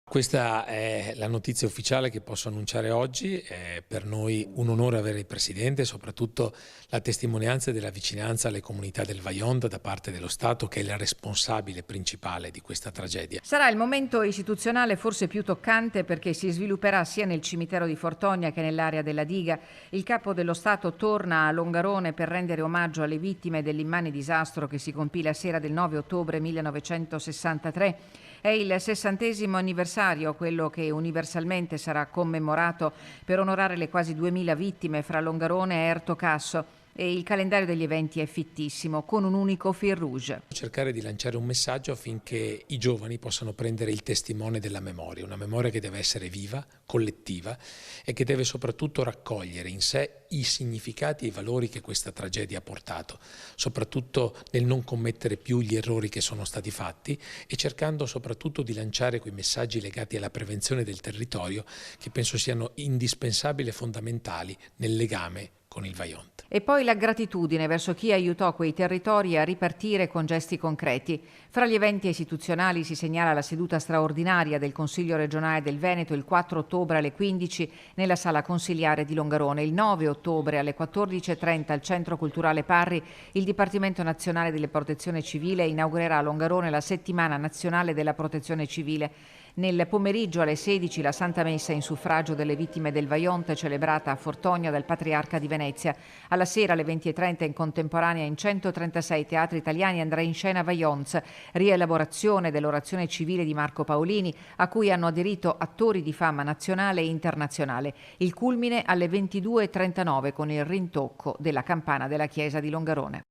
Questa è la notizia ufficiale che posso annunciare oggi. È per noi un onore avere il Presidente e soprattutto la testimonianza della vicinanza alle comunità del Vajont da parte dello Stato, che è il responsabile principale di questa tragedia. Sarà il momento istituzionale forse più toccante perché si svilupperà sia nel cimitero di Fortonia che nell'area della diga. Il Capo dello Stato torna a Longarone per rendere omaggio alle vittime dell'immane disastro che si compì la sera del 9 ottobre 1963. È il 60° anniversario, quello che universalmente sarà commemorato per onorare le quasi 2000 vittime fra Longarone e Ertocasso. E il calendario degli eventi è fittissimo, con un unico fil rouge. Cercare di lanciare un messaggio affinché i giovani possano prendere il testimone della memoria, una memoria che deve essere viva, collettiva e che deve soprattutto raccogliere in sé i significati e i valori che questa tragedia ha portato, soprattutto nel non commettere più gli errori che sono stati fatti e cercando soprattutto di lanciare quei messaggi legati alla prevenzione del territorio che penso siano indispensabili e fondamentali nel legame con il Vajont. E poi la gratitudine verso chi aiutò quei territori a ripartire con gesti concreti. Fra gli eventi istituzionali si segnala la seduta straordinaria del Consiglio regionale del Veneto il 4 ottobre alle 15 nella sala consiliare di Longarone, il 9 ottobre alle 14:30 al Centro Culturale Parri il Dipartimento Nazionale della Protezione Civile inaugurerà a Longarone la Settimana Nazionale della Protezione Civile. Nel pomeriggio alle 16 la Santa Messa in suffragio delle vittime del Vajont celebrata a Fortonia dal Patriarca di Venezia. Alla sera alle 20:30 in contemporanea in 136 teatri italiani andrà in scena Vajonts, rielaborazione dell'orazione civile di Marco Paolini, a cui hanno aderito attori di fama nazionale e internazionale. Il culmine alle 22:39 con il rintocco della campana della chiesa di Longarone.